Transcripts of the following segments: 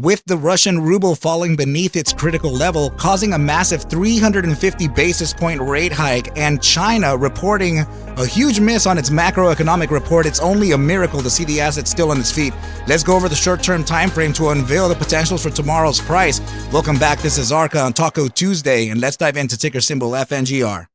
with the Russian ruble falling beneath its critical level, causing a massive 350 basis point rate hike, and China reporting a huge miss on its macroeconomic report. It's only a miracle to see the asset still on its feet. Let's go over the short-term time frame to unveil the potentials for tomorrow's price. Welcome back. This is ARCa on Taco Tuesday, and let's dive into ticker symbol FNGR.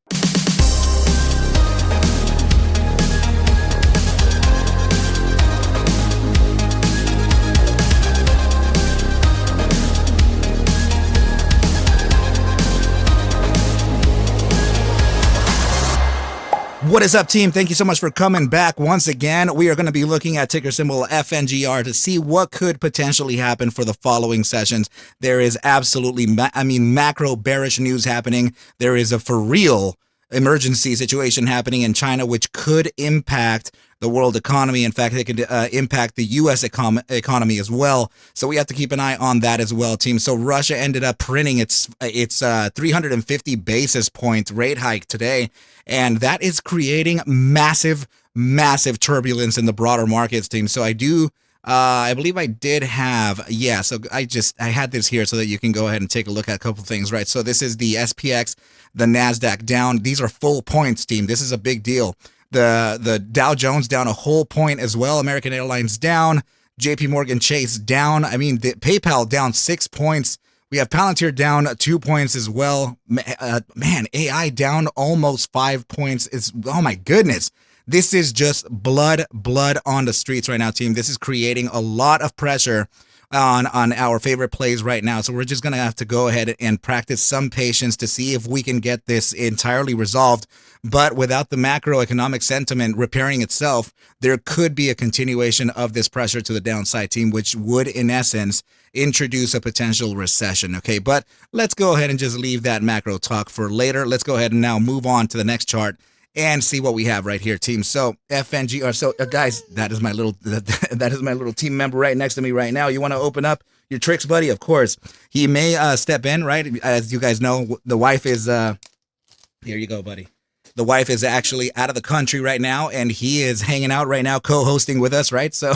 What is up, team? Thank you so much for coming back once again. We are going to be looking at ticker symbol FNGR to see what could potentially happen for the following sessions. There is absolutely, macro bearish news happening. There is a for real emergency situation happening in China, which could impact the world economy. In fact, it could impact the U.S. economy as well. So we have to keep an eye on that as well, team. So Russia ended up printing its 350 basis point rate hike today, and that is creating massive turbulence in the broader markets, team. So I believe I did have, so I had this here so that you can go ahead and take a look at a couple things, right? So this is the SPX, the NASDAQ down. These are full points, team. This is a big deal. The Dow Jones down a whole point as well. American Airlines down. JP Morgan Chase down. The PayPal down 6 points. We have Palantir down 2 points as well. AI down almost 5 points. Oh my goodness. This is just blood on the streets right now, team. This is creating a lot of pressure on our favorite plays right now. So we're just going to have to go ahead and practice some patience to see if we can get this entirely resolved. But without the macroeconomic sentiment repairing itself, there could be a continuation of this pressure to the downside, team, which would, in essence, introduce a potential recession. Okay, but let's go ahead and just leave that macro talk for later. Let's go ahead and now move on to the next chart and see what we have right here, team. So FNGR. So guys, that is my little team member right next to me right now. You want to open up your tricks, buddy? Of course. He may step in, right? As you guys know, the wife is here you go, buddy. The wife is actually out of the country right now, and he is hanging out right now, co-hosting with us, right? So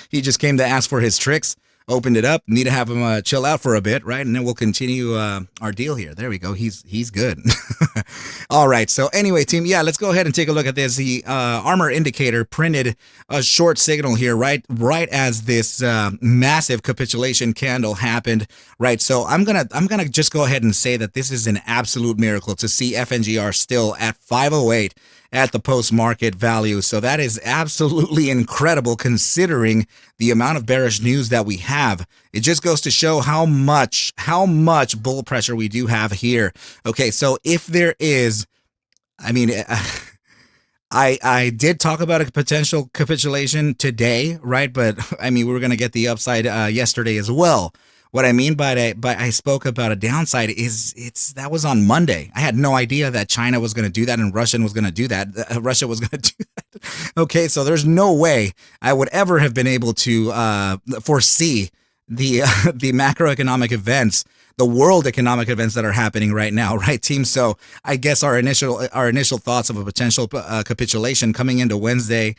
he just came to ask for his tricks. Opened it up. Need to have him chill out for a bit, right? And then we'll continue our deal here. There we go. He's good. All right. So anyway, team, let's go ahead and take a look at this. The Armor indicator printed a short signal here, right as this massive capitulation candle happened, right? So I'm gonna just go ahead and say that this is an absolute miracle to see FNGR still at 508 at the post-market value. So that is absolutely incredible considering the amount of bearish news that we have. It just goes to show how much bull pressure we do have here. Okay, so if there is, I did talk about a potential capitulation today, right? But we were going to get the upside yesterday as well. What I mean by that, I spoke about a downside is that was on Monday. I had no idea that China was going to do that and Russia was going to do that. Russia was going to do that. Okay, so there's no way I would ever have been able to foresee the macroeconomic events, the world economic events that are happening right now, right, team? So I guess our initial thoughts of a potential capitulation coming into Wednesday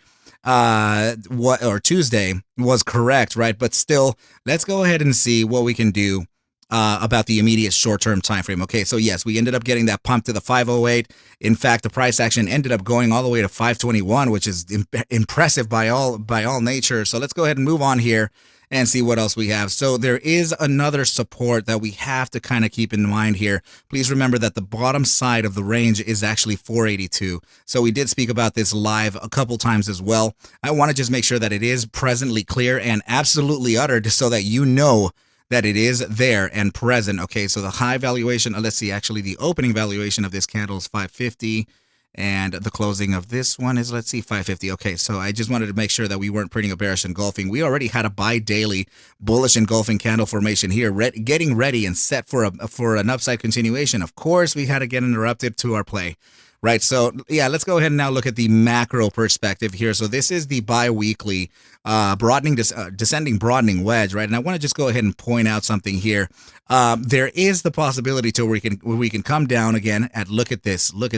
Tuesday was correct, right? But still, let's go ahead and see what we can do about the immediate short-term time frame. Okay, so yes, we ended up getting that pump to the 508. In fact, the price action ended up going all the way to 521, which is impressive by all nature. So let's go ahead and move on here and see what else we have. So there is another support that we have to kind of keep in mind here. Please remember that the bottom side of the range is actually 482. So we did speak about this live a couple times as well. I want to just make sure that it is presently clear and absolutely uttered so that you know that it is there and present. Okay, so the high valuation, let's see, actually the opening valuation of this candle is 550. And the closing of this one is, let's see, 550. Okay, so I just wanted to make sure that we weren't printing a bearish engulfing. We already had a buy daily bullish engulfing candle formation here, getting ready and set for an upside continuation. Of course, we had to get interrupted to our play. Right, so let's go ahead and now look at the macro perspective here. So this is the bi-weekly descending broadening wedge, right? And I want to just go ahead and point out something here. There is the possibility to where we can come down again and look at this, look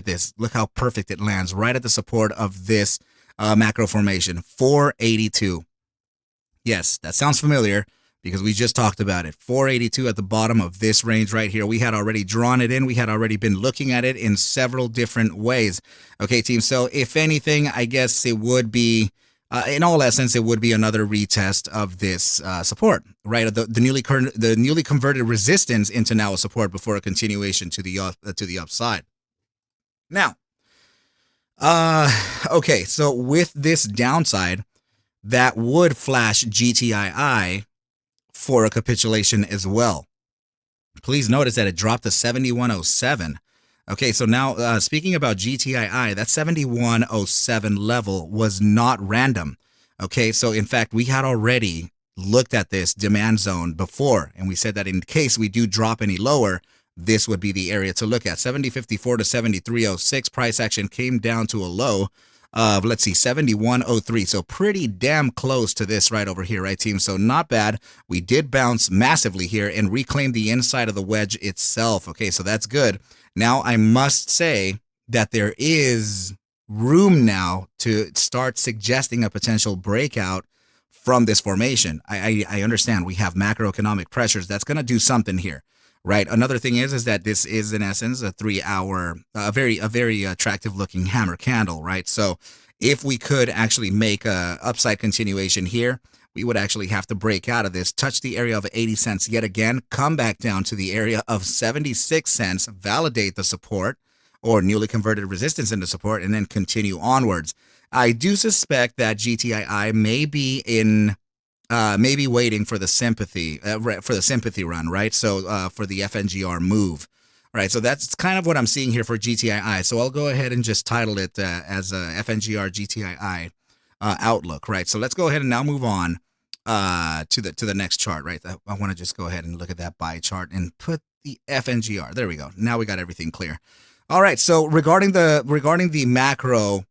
how perfect it lands right at the support of this macro formation, 482. Yes, that sounds familiar. because we just talked about it. 482 at the bottom of this range right here. We had already drawn it in. We had already been looking at it in several different ways. Okay, team. So if anything, I guess it would be, in all essence, it would be another retest of this support, right? The newly converted resistance into now a support before a continuation to the upside. Now, okay, so with this downside, that would flash GTII for a capitulation as well. Please notice that it dropped to 7107. Okay, so now speaking about GTII, that 7107 level was not random. Okay, so in fact, we had already looked at this demand zone before, and we said that in case we do drop any lower, this would be the area to look at. 7054 to 7306 price action came down to a low of, let's see, 7103. So pretty damn close to this right over here, right, team? So not bad. We did bounce massively here and reclaim the inside of the wedge itself. Okay, so that's good. Now I must say that there is room now to start suggesting a potential breakout from this formation. I understand we have macroeconomic pressures. That's going to do something here. Right. Another thing is that this is in essence a 3-hour, a very attractive looking hammer candle. Right. So if we could actually make a upside continuation here, we would actually have to break out of this, touch the area of 80 cents yet again, come back down to the area of 76 cents, validate the support or newly converted resistance into support, and then continue onwards. I do suspect that GTII may be in maybe waiting for the sympathy run, right? So for the FNGR move, right? So that's kind of what I'm seeing here for GTII. So I'll go ahead and just title it as a FNGR GTII outlook, right? So let's go ahead and now move on to the next chart, right? I want to just go ahead and look at that buy chart and put the FNGR. There we go. Now we got everything clear. All right. So regarding the macro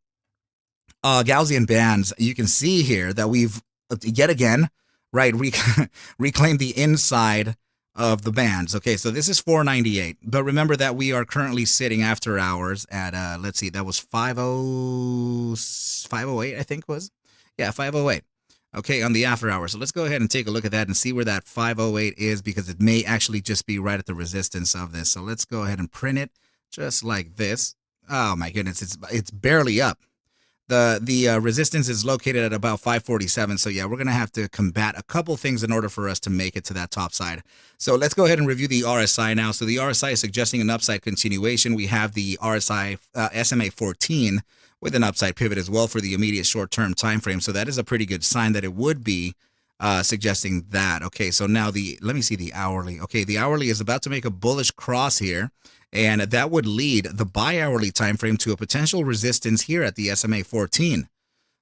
Gaussian bands, you can see here that we've yet again, right, reclaim the inside of the bands. Okay, so this is 498, but remember that we are currently sitting after hours at, let's see, that was 508, I think was? Yeah, 508. Okay, on the after hours. So let's go ahead and take a look at that and see where that 508 is, because it may actually just be right at the resistance of this. So let's go ahead and print it just like this. Oh my goodness, it's barely up. The resistance is located at about 547. So yeah, we're going to have to combat a couple things in order for us to make it to that top side. So let's go ahead and review the RSI now. So the RSI is suggesting an upside continuation. We have the RSI SMA 14 with an upside pivot as well for the immediate short-term time frame. So that is a pretty good sign that it would be suggesting that. Okay, so now let me see the hourly. Okay, the hourly is about to make a bullish cross here, and that would lead the bi-hourly time frame to a potential resistance here at the SMA 14.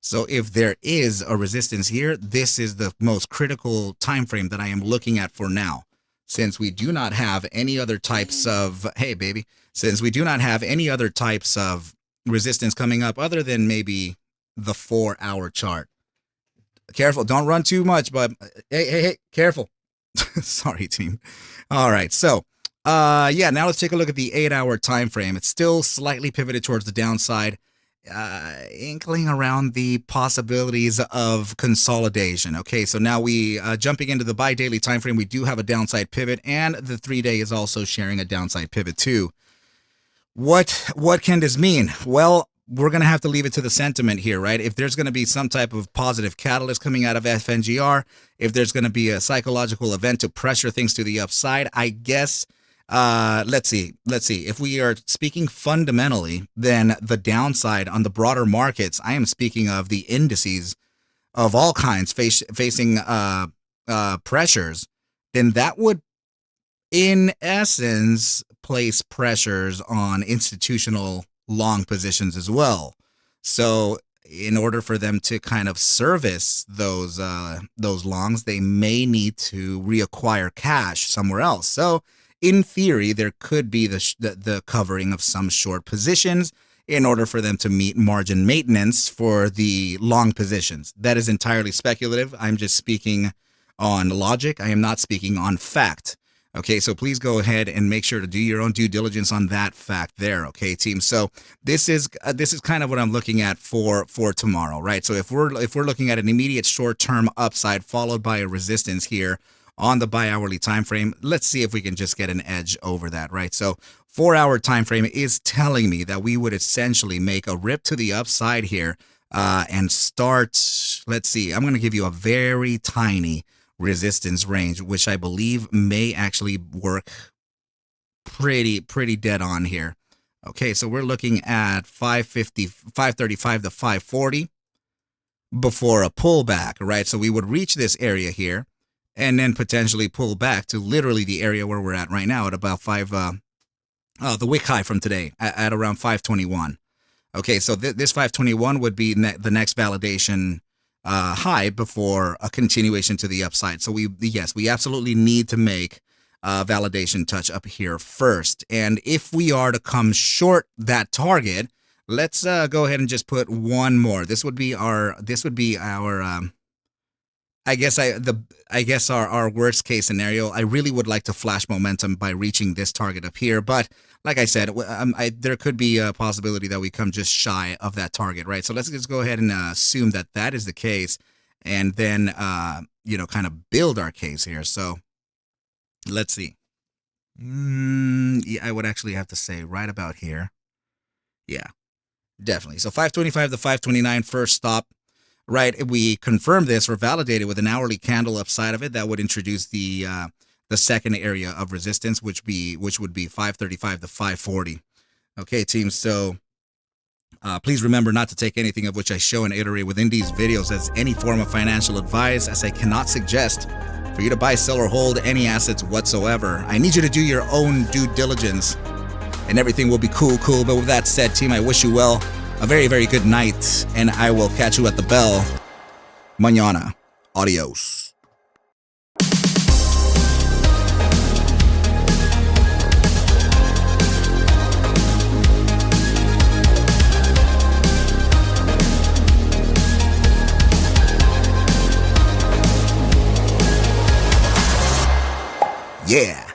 So if there is a resistance here, this is the most critical time frame that I am looking at for now. Since we do not have any other types of, hey baby, since we do not have any other types of resistance coming up other than maybe the 4-hour chart. Careful, don't run too much, but hey, careful. Sorry, team. All right, so yeah, now let's take a look at the 8-hour time frame. It's still slightly pivoted towards the downside, inkling around the possibilities of consolidation. Okay, so now we jumping into the bi-daily time frame, we do have a downside pivot, and the 3-day is also sharing a downside pivot too. What can this mean? Well, we're going to have to leave it to the sentiment here, right? If there's going to be some type of positive catalyst coming out of FNGR, if there's going to be a psychological event to pressure things to the upside, I guess, let's see. If we are speaking fundamentally, then the downside on the broader markets, I am speaking of the indices of all kinds facing pressures, then that would, in essence, place pressures on institutional long positions as well. So in order for them to kind of service those longs, they may need to reacquire cash somewhere else. So in theory, there could be the covering of some short positions in order for them to meet margin maintenance for the long positions. That is entirely speculative. I'm just speaking on logic. I am not speaking on fact. Okay, so please go ahead and make sure to do your own due diligence on that fact there, okay, team? So this is kind of what I'm looking at for tomorrow, right? So if we're looking at an immediate short-term upside followed by a resistance here on the bi-hourly time frame. Let's see if we can just get an edge over that, right? So 4-hour time frame is telling me that we would essentially make a rip to the upside here and start. Let's see. I'm going to give you a very tiny resistance range, which I believe may actually work pretty dead on here. Okay, so we're looking at 550, 535 to 540 before a pullback, right? So we would reach this area here and then potentially pull back to literally the area where we're at right now at about the wick high from today at around 521. Okay, so this 521 would be the next validation high before a continuation to the upside. So we absolutely need to make validation touch up here first. And if we are to come short that target, let's go ahead and just put one more. This would be our I guess our worst case scenario. I really would like to flash momentum by reaching this target up here, but like I said, there could be a possibility that we come just shy of that target, right? So let's just go ahead and assume that that is the case, and then kind of build our case here. So let's see. Yeah, I would actually have to say right about here. Yeah, definitely. So 525 to 529 first stop. Right, if we confirm this or validate it with an hourly candle upside of it, that would introduce the second area of resistance, which would be 535 to 540. Okay, team. So please remember not to take anything of which I show and iterate within these videos as any form of financial advice, as I cannot suggest for you to buy, sell, or hold any assets whatsoever. I need you to do your own due diligence, and everything will be cool. But with that said, team, I wish you well. A very, very good night, and I will catch you at the bell. Mañana. Adios. Yeah.